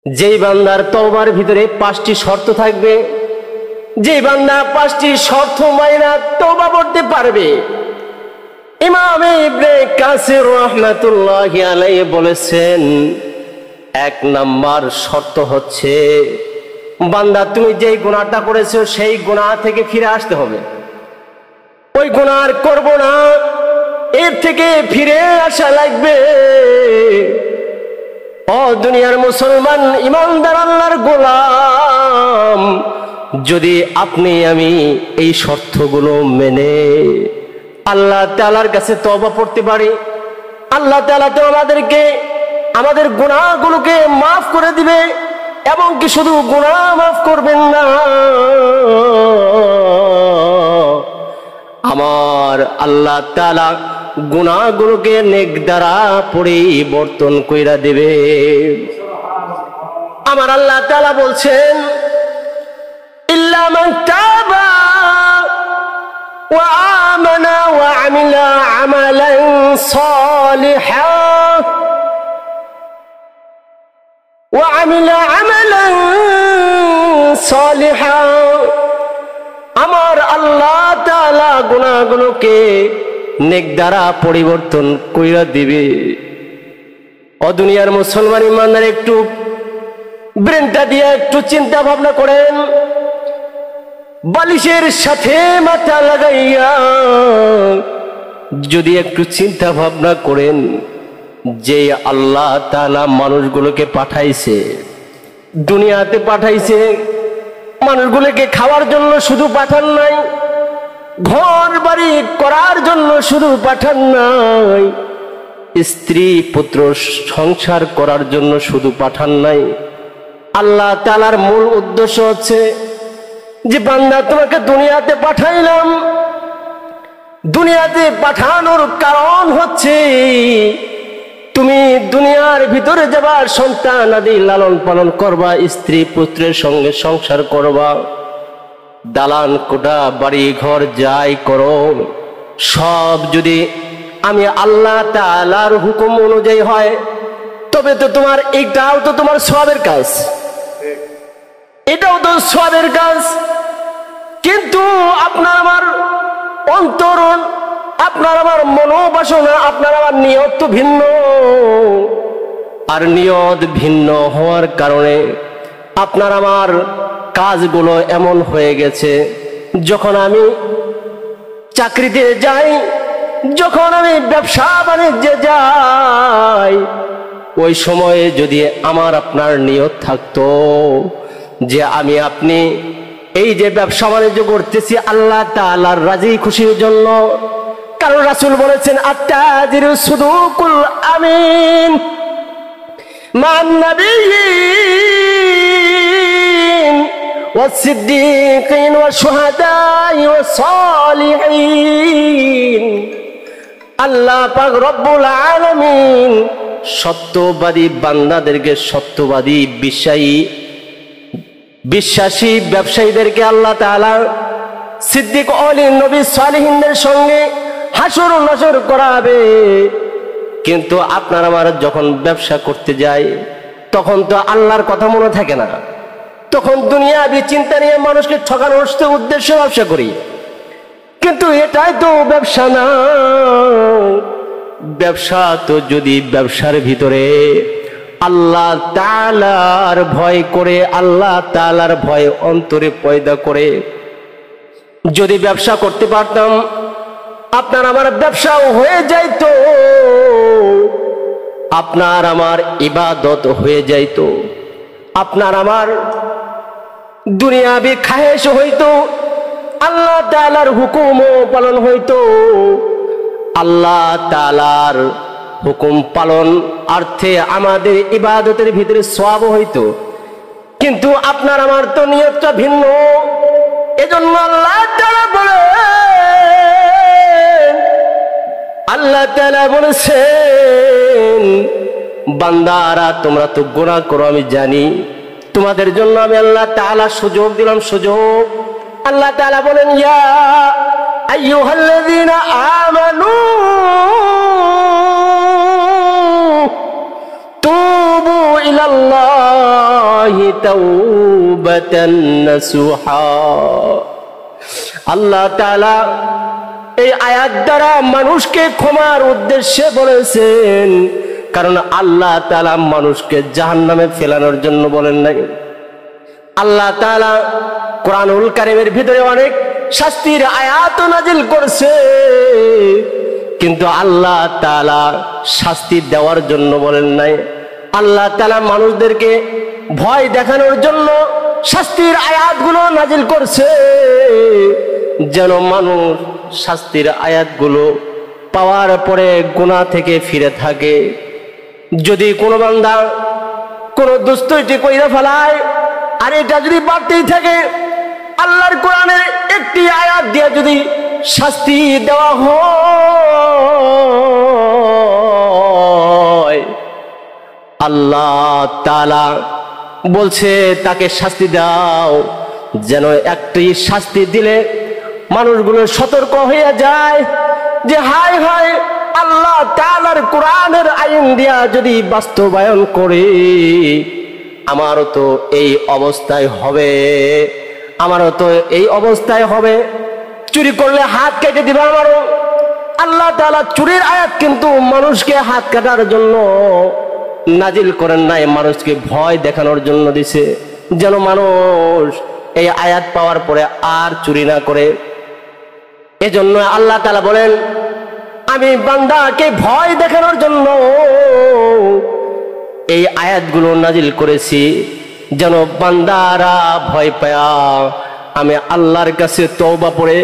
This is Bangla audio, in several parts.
যেই বান্দার তওবার ভিতরে 5টি শর্ত থাকবে, যেই বান্দা 5টি শর্ত মাইনা তওবা করতে পারবে, ইমাম ইবনে কাসির রাহমাতুল্লাহি আলাইহি বলেছেন 1 নাম্বার শর্ত হচ্ছে বান্দা তুমি যেই গুনাহটা করেছো সেই গুনাহ থেকে ফিরে আসতে হবে। ওই গুনাহ আর করব না, এর থেকে ফিরে আসা লাগবে। ও দুনিয়ার মুসলমান ইমানদার আল্লাহর গোলাম, যদি আপনি আমি এই শর্তগুলো মেনে আল্লাহ তাআলার কাছে তওবা করতে পারি, আল্লাহ তাআলা তো আমাদেরকে আমাদের গুনাহগুলোকে মাফ করে দিবে। এবং কি শুধু গুনাহ মাফ করবেন না, আমার আল্লাহ তাআলা গুনাহগুলোকে নেক দ্বারা পরিবর্তন কইরা দিবে। আমার আল্লাহ তাআলা বলছেন ইল্লা মান তাবা ওয়া আমানা ওয়া আমিলা আমালান সালিহান ওয়া আমিলা আমালান সালিহান, আমার আল্লাহ তাআলা গুনাহগুলোকে নেক দ্বারা পরিবর্তন কইরা দিবে। ও দুনিয়ার মুসলমান ইমানদার, একটু ব্রেনটা দিয়ে একটু চিন্তা ভাবনা করেন। বালিশের সাথে মাথা লাগাইয়া যদি একটু চিন্তা ভাবনা করেন যে আল্লাহ তাআলা মানুষগুলোকে পাঠাইছে, দুনিয়াতে পাঠাইছে, মানুষগুলোকে খাওয়ার জন্য শুধু পাঠান নাই, ঘর বাড়ি করার জন্য শুধু পাঠান নাই, স্ত্রী পুত্র সংসার করার জন্য শুধু পাঠান নাই। আল্লাহ তাআলার মূল উদ্দেশ্য হচ্ছে যে বান্দা তোমাকে দুনিয়াতে পাঠাইলাম, দুনিয়াতে পাঠানোর কারণ হচ্ছে তুমি দুনিয়ার ভিতরে যাবা, সন্তান আদি লালন পালন করবা, স্ত্রী পুত্রের সঙ্গে সংসার করবা, দালান কোঠা বাড়ি ঘর যাই করো সব যদি আমি আল্লাহ তাআলার হুকুম অনুযায়ী হয় তবে তো তোমার এইটাও তো তোমার সওয়াবের কাজ, এটাও তো সওয়াবের কাজ। কিন্তু আপনার আমার অন্তর, আপনার আমার মনোবাসনা, আপনার আমার নিয়ত তো ভিন্ন, আর নিয়ত ভিন্ন হওয়ার কারণে আপনার আমার কাজগুলো এমন হয়ে গেছে। যখন আমি চাকরিতে যাই, যখন আমি ব্যবসা বাণিজ্যে যাই, ওই সময়ে যদি আমার আপনার নিয়ত থাকতো যে আমি আপনি এই যে ব্যবসা বাণিজ্য করতেছি আল্লাহ তাআলার রাজি খুশির জন্য, কারণ রাসূল বলেছেন আত-তাজিরু সুদুকুল আমিন মান নাবিয়্যিন ওয়াস-সিদ্দীকিন ওয়াশ-শুহাদা'i ওয়াস-সালিহিন। আল্লাহ পাক রব্বুল আলামিন সত্যবাদী বান্দাদেরকে, সত্যবাদী বিশ্বাসী ব্যবসায়ীদেরকে আল্লাহ তাআলা সিদ্দিক, ওলি, নবী, সালিহিনদের সঙ্গে হাসর নাসর করাবে। কিন্তু আপনার আমার যখন ব্যবসা করতে যায় তখন তো আল্লাহর কথা মনে থাকে না, তখন দুনিয়াবি চিন্তা নিয়ে মানুষকে ঠকানোর উদ্দেশ্যে ব্যবসা করি। কিন্তু এটাই তো ব্যবসা না। ব্যবসা তো যদি ব্যবসার ভিতরে আল্লাহ তাআলার ভয় করে, আল্লাহ তাআলার ভয় অন্তরে পয়দা করে যদি ব্যবসা করতে পারতাম, আপনার আমার ব্যবসাও হয়ে যাইতো, আপনার আমার ইবাদত হয়ে যাইতো, আপনার আমার দুনিয়াবি খায়েশ হইতো, আল্লাহ তাআলার হুকুমও পালন হইতো, আল্লাহ তাআলার হুকুম পালন অর্থে আমাদের ইবাদতের ভিতরে সওয়াব হইতো। কিন্তু আপনার আমার তো নিয়তটা ভিন্ন। এজন্য আল্লাহ তাআলা বলেছেন বান্দারা তোমরা তো গুনাহ করো আমি জানি, তোমাদের জন্য আমি আল্লাহ তাআলা সুযোগ দিলাম, সুযোগ। আল্লাহ তাআলা বলেন ইয়া আইয়ুহাল্লাযীনা আমানু তুবু ইলাল্লাহ ইলাল্লাহি তাওবাতান নাসুহা। আল্লাহ তাআলা এই আয়াত দ্বারা মানুষকে ক্ষমার উদ্দেশ্যে বলেছেন, কারণ আল্লাহ তাআলা মানুষকে জাহান্নামে ফেলানোর জন্য বলেন নাই। আল্লাহ তাআলা কোরআনুল কারীমের ভিতরে অনেক শাস্তির আয়াত নাজিল করছে, কিন্তু আল্লাহ তাআলা শাস্তি দেওয়ার জন্য বলেন নাই। আল্লাহ তাআলা মানুষদেরকে ভয় দেখানোর জন্য শাস্তির আয়াতগুলো নাজিল করছে, যেন মানুষ শাস্তির আয়াতগুলো পাওয়ার পরে গুনাহ থেকে ফিরে থাকে। যদি কোনো বান্দা কোনো দুষ্টুটি কইরা ফেলায় আর এটা যদি বাড়তেই থাকে, আল্লাহর কোরআনের একটি আয়াত দিয়ে যদি শাস্তি দেওয়া হয়, আল্লাহ তাআলা বলছে তাকে শাস্তি দাও, যেন একটি শাস্তি দিলে মানুষগুলো সতর্ক হয়ে যায় যে হায় হায়, আল্লাহ তাআলার কোরআনের আইন দিয়া যদি বাস্তবায়ন করে আমারও তো এই অবস্থায় হবে, আমারও তো এই অবস্থায় হবে। চুরি করলে হাত কেটে দিবে আমারও। আল্লাহ তাআলা চুরির আয়াত কিন্তু মানুষকে হাত কাটার জন্য নাজিল করেন নাই, মানুষকে ভয় দেখানোর জন্য দিছে, যেন মানুষ এই আয়াত পাওয়ার পরে আর চুরি না করে। এজন্য আল্লাহ তাআলা বলেন, আমি বান্দাকে ভয় দেখানোর জন্য এই আয়াতগুলো নাজিল করেছি, যেন বান্দারা ভয় পায়া আমি আল্লাহর কাছে তওবা পড়ে,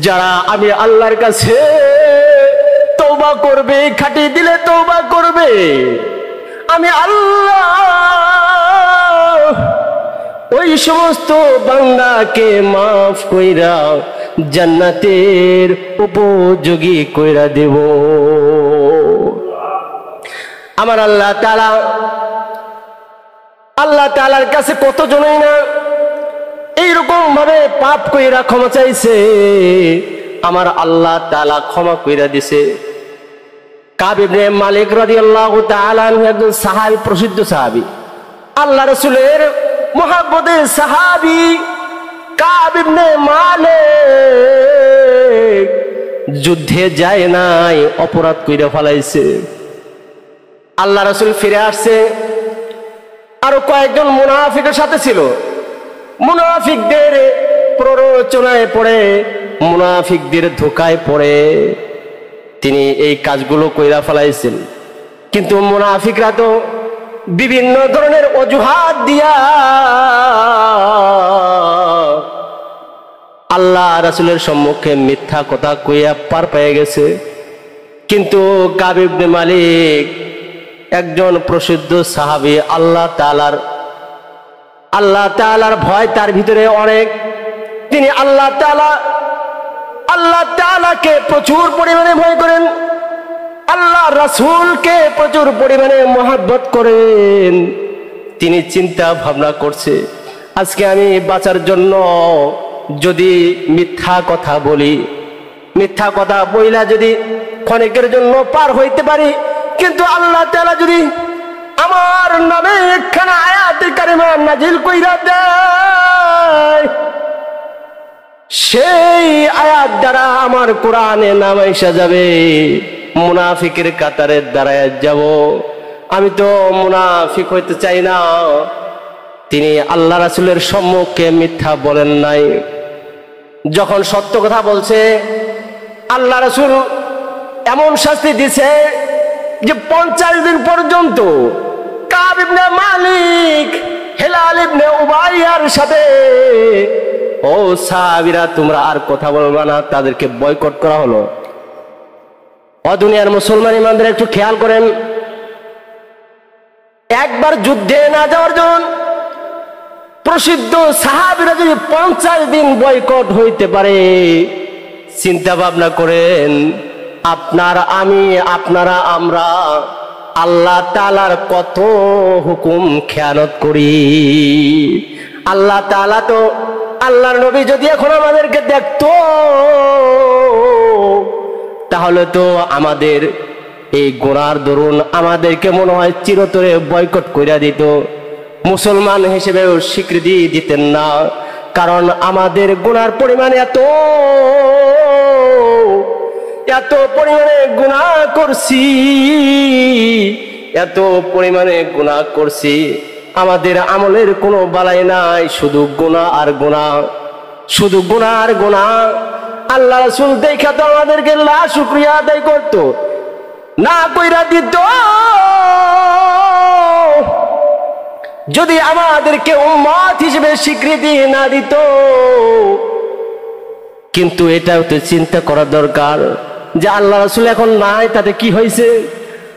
যারা আমি আল্লাহর কাছে তওবা করবে, খাঁটি দিলে তওবা করবে, আমি আল্লাহ ওই সমস্ত বান্দাকে মাফ কইরা জান্নাতের উপযোগী কইরা দেব। আমার আল্লাহ তাআলার কাছে কতজনই না এইরকম ভাবে পাপ কইরা ক্ষমা চাইছে, আমার আল্লাহ তাআলা ক্ষমা কইরা দিছে। কাব ইবনে মালিক রাদিয়াল্লাহু তাআলা আনহু একজন সাহাবী, প্রসিদ্ধ সাহাবী, আল্লাহ রাসূলের মুহাব্বতের সাহাবী। কাব ইবনে মালিক যুদ্ধে যায় নাই, অপরাধ কইরা ফেলাইছে। আল্লাহ রাসূল ফিরে আসছে, আরো কয়েকজন মুনাফিকের সাথে ছিল। মুনাফিকদের প্ররোচনায় পড়ে, মুনাফিকদের ধোঁকায় পড়ে তিনি এই কাজগুলো কইরা ফেলাইছেন। কিন্তু মুনাফিকরা তো বিভিন্ন ধরনের অজুহাত দিয়া আল্লাহ রাসূলের সম্মুখে মিথ্যা কথা কইয়া পার পেয়ে গেছে। কিন্তু কাব ইবনে মালিক একজন প্রসিদ্ধ সাহাবী, আল্লাহ তাআলার ভয় তার ভিতরে অনেক। তিনি আল্লাহ তাআলাকে প্রচুর পরিমাণে ভয় করেন, আল্লাহ রাসূলকে প্রচুর পরিমাণে মহব্বত করেন। তিনি চিন্তা ভাবনা করছে, আজকে আমি বাঁচার জন্য যদি মিথ্যা কথা বলি, মিথ্যা কথা বইলা যদি ক্ষণিকের জন্য পার হইতে পারি, কিন্তু আল্লাহ তাআলা যদি আমার নামে একখানা আয়াতে কারিমা নাজিল কইরা দেয়, সেই আয়াত দ্বারা আমার কোরআনে নাম এসে যাবে, মুনাফিকের কাতারে দাঁড়ায় যাব। আমি তো মুনাফিক হইতে চাই না। তিনি আল্লাহ রাসূলের সম্মুখে মিথ্যা বলেন নাই। যখন সত্য কথা বলছে, আল্লাহ রাসূল এমন শাস্তি দিছে যে 50 দিন পর্যন্ত কাব ইবনে মালিক হেলাল ইবনে উমাইয়ার সাথে, ও সাহাবীরা তোমরা আর কথা বলবা না, তাদেরকে বয়কট করা হলো। ও দুনিয়ার মুসলমান ইমানদার, একটু খেয়াল করেন, একবার যুদ্ধে না যাওয়ার জন্য প্রসিদ্ধ সাহাবীরা যদি 50 দিন বয়কট হইতে পারে, চিন্তা ভাবনা করেন আপনারা আমরা আল্লাহ তাআলার কত হুকুম খেয়ানত করি। আল্লাহ তাআলা তো, আল্লাহর নবী যদি এখন আমাদেরকে দেখতো, তাহলে তো আমাদের এই গুনার দরুন আমাদেরকে মনে হয় চিরতরে বয়কট কইরা দিত। মুসলমান হিসেবেও স্বীকৃতি দিতেন না, কারণ আমাদের গুনার পরিমাণ এত পরিমাণে গুনাহ করছি, এত পরিমাণে গুনাহ করছি, আমাদের আমলের কোনো বালাই নাই, শুধু গুনাহ আর গুনাহ, শুধু গুনাহ আর গুনাহ। আল্লাহ রাসূল দেখা তো আমাদেরকে লা শুকরিয়া আদায় করতো না, কইরা দিত। যদি আমাদেরকে উম্মত হিসেবে স্বীকৃতি না দিত, কিন্তু এটাও তো চিন্তা করা দরকার যে আল্লাহ রাসূল এখন নাই, তাতে কি হয়েছে?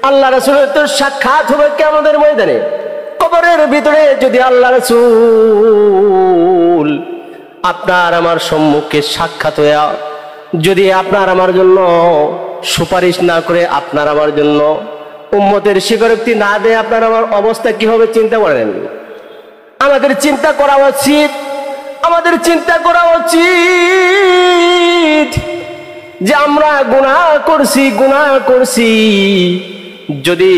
আল্লাহ রাসূলের তো সাক্ষাৎ হবে কিয়ামতের ময়দানে, কবরের ভিতরে। যদি আল্লাহ রাসূল আপনার আমার সম্মুখে সাক্ষাৎ হইয়া যদি আপনার আমার জন্য সুপারিশ না করে, আপনার আমার জন্য উম্মতের স্বীকারোক্তি না দেয়, আপনার আমার অবস্থা কি হবে চিন্তা করেন। আমাদের চিন্তা করা উচিত, আমাদের চিন্তা করা উচিত যে আমরা গুনাহ করছি। যদি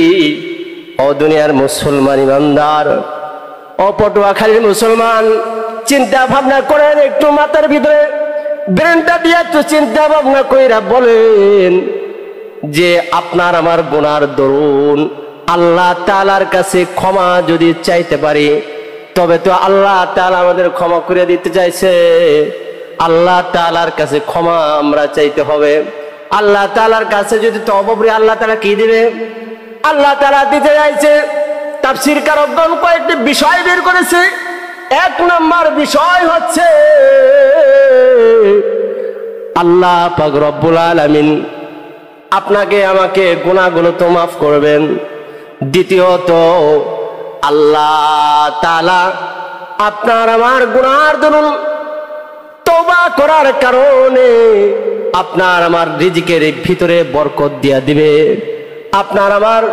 দুনিয়ার মুসলমান ইমানদার, পটুয়াখালীর মুসলমান চিন্তা ভাবনা করেন, একটু মাথার ভিতরে ব্রেনটা দিয়ে একটু চিন্তা ভাবনা কইরা বলেন যে আপনার আমার গুনার দরুন আল্লাহ তাআলার কাছে ক্ষমা যদি চাইতে পারি, তবে তো আল্লাহ তাআলা আমাদের ক্ষমা করে দিতে চাইছে। আল্লাহ তাআলার কাছে ক্ষমা আমরা চাইতে হবে। আল্লাহ তাআলার কাছে যদি তওবা করি, আল্লাহ তাআলা কি দিবে? আল্লাহ তাআলা দিতে চাইছে। তাফসীর কারকগণ কয়েকটি বিষয় বের করেছে। এক নম্বর বিষয় হচ্ছে আল্লাহ পাক রব্বুল আলামিন আপনাকে আমাকে গুনাহগুলো তো মাফ করবেন। দ্বিতীয়ত আল্লাহ তাআলা আপনার আমার গুনার দরুন তওবা করার কারণে আপনার আমার রিজিকের ভিতরে বরকত দিয়া দিবে, আপনার আমার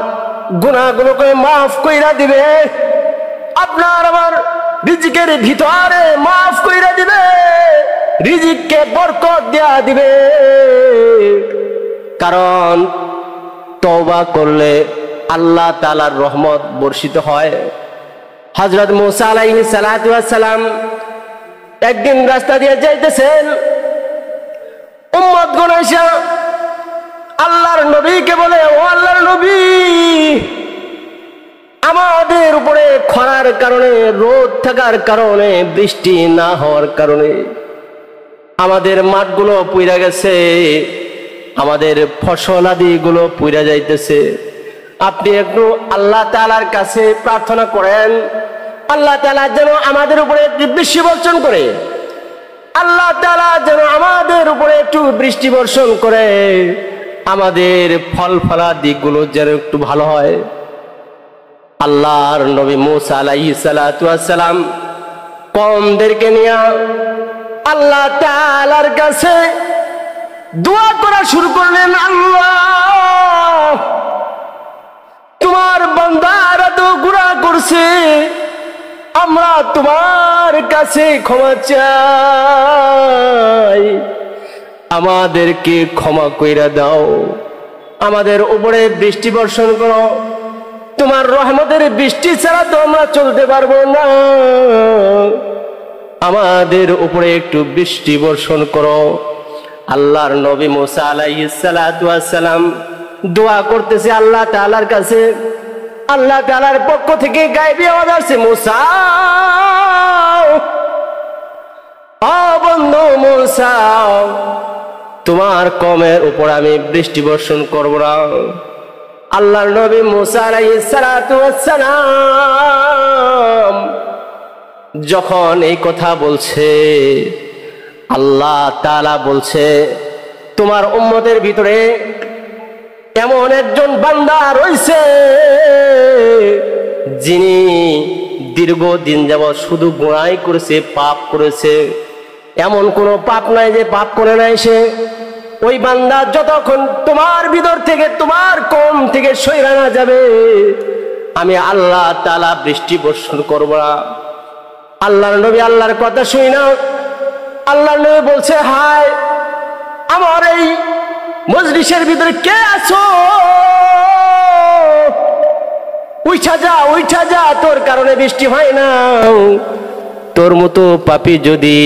গুনাহগুলোকে মাফ কইরা দিবে, আপনার আমার রিজিকের ভিতরে মাফ কইরা দিবে, রিজিককে বরকত দিয়া দিবে। কারণ তওবা করলে আল্লাহ তাআলার রহমত বর্ষিত হয়। হযরত মুসা আলাইহিস সালাতু ওয়াস সালাম একদিন রাস্তা দিয়ে যাইতেছেন, উম্মতগণ এসে আল্লাহর নবীকে বলে, ও আল্লাহর নবী, আমাদের উপরে খরার কারণে, রোদ থাকার কারণে, বৃষ্টি না হওয়ার কারণে আমাদের মাঠগুলো পুইরা গেছে, আমাদের ফসল আদিগুলো পুইরা যাইতেছে। আপনি একটু আল্লাহ তাআলার কাছে প্রার্থনা করেন, আল্লাহ তাআলা যেন আমাদের উপরে একটু বৃষ্টি বর্ষণ করে, আল্লাহ তাআলা যেন আমাদের উপরে একটু বৃষ্টি বর্ষণ করে, আমাদের ফল ফলাদিগুলো যেন একটু ভালো হয়। আল্লাহর নবী মুসা আলাইহিস সালাতু ওয়াস সালাম কওমদেরকে নিয়ে আল্লাহ তাআলার কাছে দোয়া করা শুরু করলেন। আল্লাহ, তোমার বান্দারা তো গুনাহ করছে, আমরা তোমার কাছে ক্ষমা চাই, আমাদেরকে ক্ষমা কইরা দাও, আমাদের উপরে বৃষ্টি বর্ষণ করো, তোমার রহমতের বৃষ্টি ছাড়া তো আমরা চলতে পারবো না, আমাদের উপরে একটু বৃষ্টি বর্ষণ করো। আল্লাহর নবী মুসা আলাইহিস সালাতু ওয়াস সালাম দোয়া করতেছে আল্লাহ তাআলার কাছে। আল্লাহ তাআলার পক্ষ থেকে গায়েবী আওয়াজ আসছে, মুসা, ও বন্ধু মুসা, তোমার কওমের উপর আমি বৃষ্টি বর্ষণ করব না। আল্লাহর নবী মুসা আলাইহিস সালাতু ওয়াস সালাম যখন এই কথা বলছে, আল্লাহ তাআলা বলছে, তোমার উম্মতের ভিতরে এমন একজন বান্দা রয়েছে যিনি দীর্ঘদিন যাবৎ শুধু গুনাহ করেছে, পাপ করেছে, এমন কোনো পাপ নাই যে পাপ করে নাই সে। ওই বান্দা যতক্ষণ তোমার ভিতর থেকে, তোমার কম থেকে সইরা না যাবে, আমি আল্লাহ তাআলা বৃষ্টি বর্ষণ করব না। আল্লাহর নবী আল্লাহর কথা শুই না, আল্লাহর নবী বলছে, হায়, আমার এই মজলিসের ভিতরে কে আছো? উঠা যা, তোর কারণে বৃষ্টি হয় না। তোর মতো পাপী যদি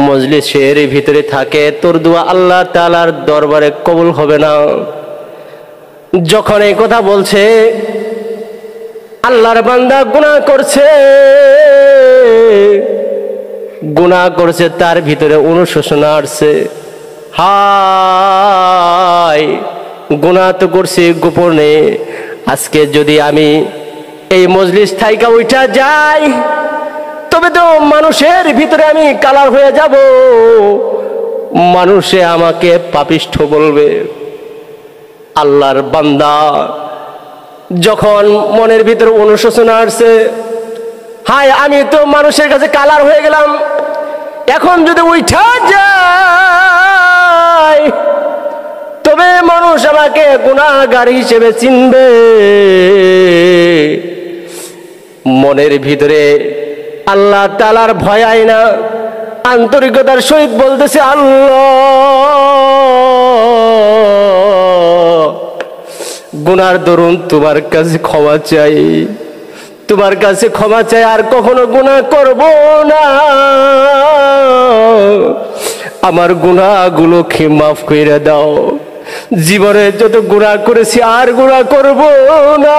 মজলিসের ভিতরে থাকে, তোর দোয়া আল্লাহ তাআলার দরবারে কবুল হবে না। যখন এই কথা বলছে, আল্লাহর বান্দা গুনাহ করছে, তার ভিতরে অনুশোচনা আসছে। হায়, গুনাহ তো করছি গোপনে, আজকে যদি আমি এই মজলিস থাইকা উঠা যাই, তবে তো মানুষের ভিতরে আমি কালার হয়ে যাব, মানুষে আমাকে পাপিষ্ঠ বলবে। আল্লাহর বান্দা যখন মনের ভিতরে অনুশোচনা আসছে, হায় আমি তো মানুষের কাছে কালার হয়ে গেলাম, এখন যদি উঠা যায় তবে মানুষ আমাকে গুনাহগার হিসেবে চিনবে। মনের ভিতরে আল্লাহ তাআলার ভয় আয় না, আন্তরিকতার সহিত বলতেছে, আল্লাহ গুনার দরুন তোমার কাছে ক্ষমা চাই, তোমার কাছে ক্ষমা চাই, আর কখনো গুনাহ করব না। আমার গুনাহগুলোকে মাফ করে দাও, জীবনে যত গুনাহ করেছি আর গুনাহ করব না।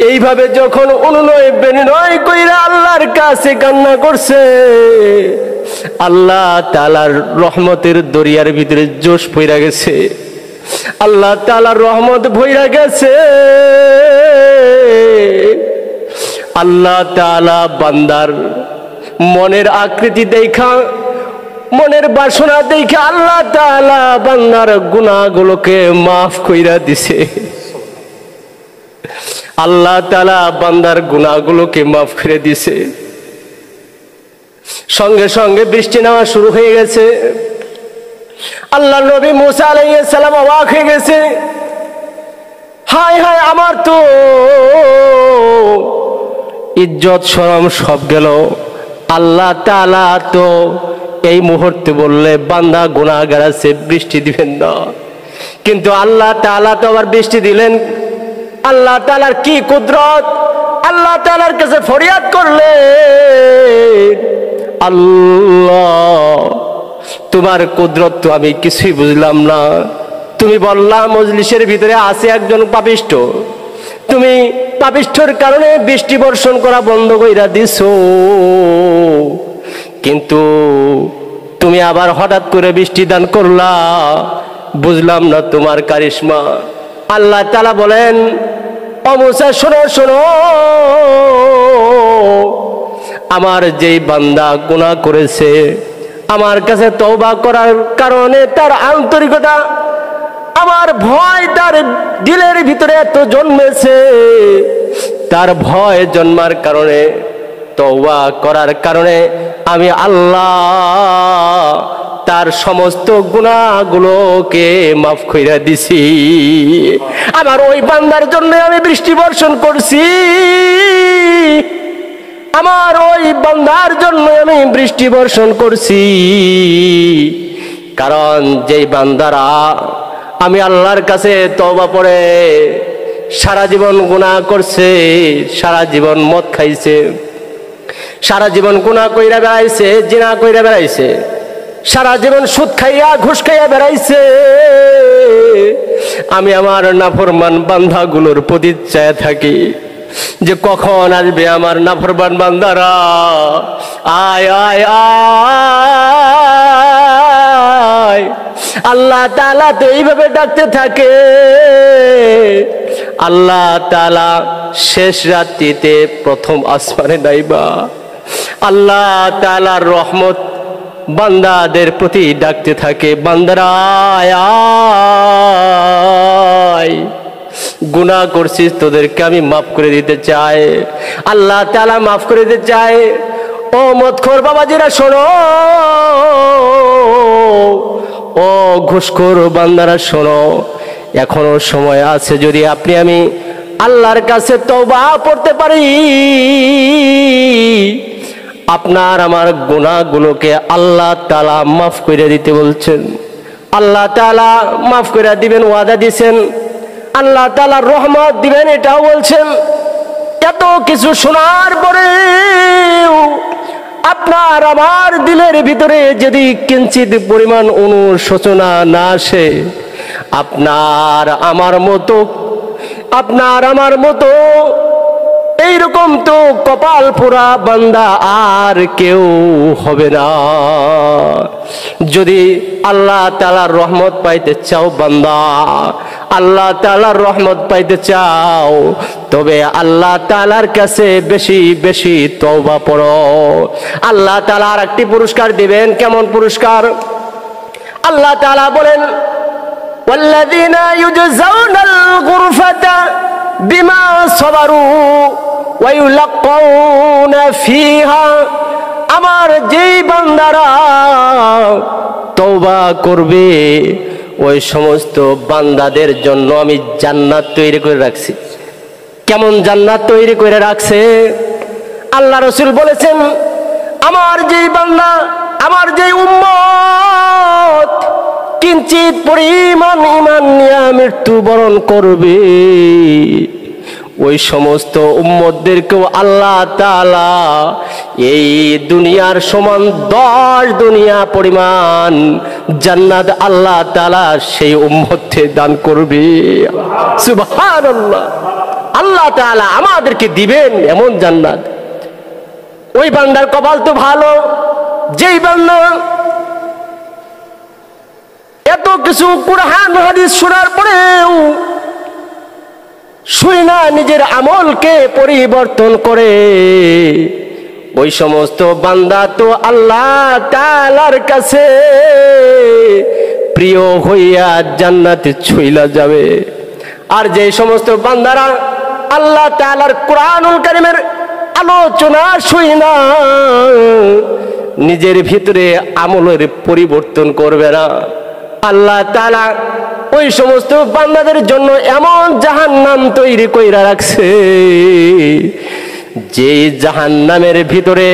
এইভাবে যখন অনুনয় বিনয় কইরা আল্লাহর কাছে কান্না করছে, আল্লাহ তাআলার রহমতের দরিয়ার ভিতরে জোশ পইরা গেছে, আল্লাহ তাআলার রহমত ভইরা গেছে। আল্লাহ তাআলা বান্দার মনের আকৃতি দেখা, মনের বাসনা দেখা আল্লাহ তাআলা বান্দার গুনাহগুলোকে মাফ কইরা দিছে। আল্লাহ তাআলা বান্দার গুনাহগুলোকে মাফ করে দিছে। সঙ্গে সঙ্গে বৃষ্টি নামা শুরু হয়ে গেছে। আল্লাহ নবী মুসা আলাইহিস সালাম অবাক হয়ে গেছে, হায় হায় আমার তো ইজ্জত শরম সব গেল। আল্লাহ তাআলা তো এই মুহূর্তে বললে বান্দা গুনাহগার আছে, বৃষ্টি দিবেন না, কিন্তু আল্লাহ তাআলা তো আবার বৃষ্টি দিলেন। আল্লাহ তাআলার কি কুদরত! আল্লাহ তাআলার কাছে ফরিয়াদ করলে, আল্লাহ তোমার কুদরত তো আমি কিছুই বুঝলাম না। তুমি বললা মজলিসের ভিতরে আছে একজন পাপিষ্ঠ, তুমি পাপিষ্ঠর কারণে বৃষ্টি বর্ষণ করা বন্ধ কইরা দিছো, কিন্তু তুমি আবার হঠাৎ করে বৃষ্টি দান করলা, বুঝলাম না তোমার কারিশমা। আল্লাহ তাআলা বলেন, ও মুসা শোনো শোনো, আমার যেই বান্দা গুনাহ করেছে, আমার কাছে তওবা করার কারণে তার আন্তরিকতা, আমার ভয় তার দিলের ভিতরে এত জন্মেছে, তার ভয় জন্মার কারণে, তওবা করার কারণে আমি আল্লাহ তার সমস্ত গুনাহগুলোকে মাফ কইরা দিছি। আমার ওই বান্দার জন্য আমি বৃষ্টি বর্ষণ করছি, আমার ওই বান্দার জন্য আমি বৃষ্টি বর্ষণ করছি। কারণ যেই বান্দারা আমি আল্লাহর কাছে তওবা পড়ে সারা জীবন গুনাহ করছে, সারা জীবন মদ খাইছে, সারা জীবন গুনাহ কইরা বেড়াইছে, জিনা কইরা বেড়াইছে, সারা জীবন সুদ খাইয়া ঘুষ খাইয়া বেড়াইছে, আমি আমার নাফরমান বান্দাগুলোর প্রতি চায় থাকি যে কখন আসবে আমার নাফরমান বান্দারা, আয় আয় আয়। আল্লাহ তাআলা তো এইভাবে ডাকতে থাকে। আল্লাহ তাআলা শেষ রাত্রিতে প্রথম আসমানে নাইবা, আল্লাহ তাআলার রহমত বান্দাদের প্রতি ডাকতে থাকে, বান্দারা আয় আয়, গুনাহ করছিস, তোদেরকে আমি মাফ করে দিতে চাই। আল্লাহ তাআলা মাফ করে দিতে চায়। ও মদখোর বাবাজিরা শোনো, ও ঘুষখোর বান্দারা শোনো, এখনো সময় আছে। যদি আপনি আমি আল্লাহর কাছে তওবা করতে পারি, আপনার আমার গুনাহগুলোকে আল্লাহ তাআলা মাফ করে দিতে বলছেন। আল্লাহ তাআলা মাফ করে দিবেন, ওয়াদা দিয়েছেন। আল্লাহ তাআলা রহমত দিবেন এটাও বলছেন। এত কিছু শোনার পরে আপনার আমার দিলের ভিতরে যদি কিঞ্চিত পরিমাণ অনুশোচনা না আসে, আপনার আমার মতো এইরকম তো কপাল পোড়া বান্দা আর কেউ হবে না। যদি আল্লাহ তাআলার রহমত পাইতে চাও বান্দা, আল্লাহ তাআলার রহমত পাইতে চাও, তবে আল্লাহ তাআলার কাছে বেশি বেশি তওবা পড়ো। আল্লাহ তাআলা আরেকটি পুরস্কার দিবেন। কেমন পুরস্কার? আল্লাহ তাআলা বলেন, ওয়াল্লাযীনা ইউজজাউনাল গুরফাতা বিমা সাবারু ওয়া ইউলাক্কাউনা ফিহা। আমার যেই বান্দারা তওবা করবে ওই সমস্ত বান্দাদের জন্য আমি জান্নাত তৈরি করে রাখছি। কেমন জান্নাত তৈরি করে রাখছে? আল্লাহ রাসূল বলেছেন, আমার যেই বান্দা, আমার যেই উম্মত কিঞ্চিত পরিমাণ ঈমান নিয়ে মৃত্যুবরণ করবে, ওই সমস্ত উম্মতদেরকেও আল্লাহ তাআলা এই দুনিয়ার সমান 10 দুনিয়া পরিমাণ জান্নাত আল্লাহ তাআলা সেই উম্মতকে দান করবে। সুবহানাল্লাহ। আল্লাহ তাআলা আমাদেরকে দিবেন এমন জান্নাত। ওই বান্দার কপাল তো ভালো, যেই বান্দা এত কিছু কুরআন হাদিস শোনার পরেও শুই না নিজের আমলকে পরিবর্তন করে, ওই সমস্ত বান্দা তো আল্লাহ তাআলার কাছে প্রিয় হইয়া জান্নাতে চইলা যাবে। আর যে সমস্ত বান্দারা আল্লাহ তাআলার কুরআনুল কারীমের আলোচনা শুই না নিজের ভিতরে আমলের পরিবর্তন করবে না, আল্লাহ তাআলা ওই সমস্ত বান্দাদের জন্য এমন জাহান্নাম তৈরি কইরা রাখছে, যে জাহান্নামের ভিতরে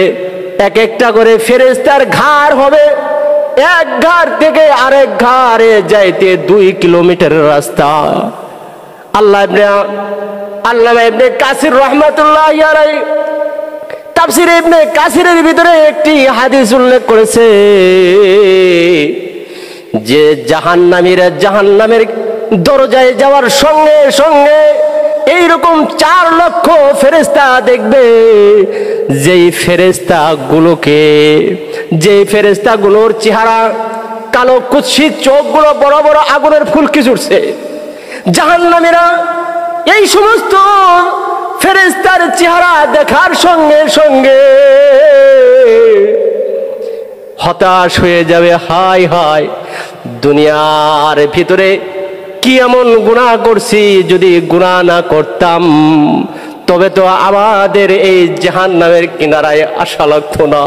এক একটা করে ফেরেশতার ঘাড় হবে। এক ঘাড় থেকে আরেক ঘাড়ে যাইতে 2 কিলোমিটারের রাস্তা। আল্লামা ইবনে কাসির রাহমাতুল্লাহি আলাইহি তাফসীর ইবনে কাসিরের ভিতরে একটি হাদিস উল্লেখ করেছে যে জাহান্নামীরা জাহান্নামের দরজায় যাওয়ার সঙ্গে সঙ্গে এইরকম 4 লক্ষ ফেরেশতা দেখবে, যেই ফেরেশতাগুলোর চেহারা কালো কুৎসিত, চোখগুলো বড় বড় আগুনের ফুলকি ছুটছে। জাহান্নামীরা এই সমস্ত ফেরেশতার চেহারা দেখার সঙ্গে সঙ্গে হতাশ হয়ে যাবে। হায় হায়, দুনিয়ার ভিতরে কি এমন গুনাহ করছি, যদি গুনাহ না করতাম তবে তো আমাদের এই জাহান্নামের কিনারায় আসা লাগতো না।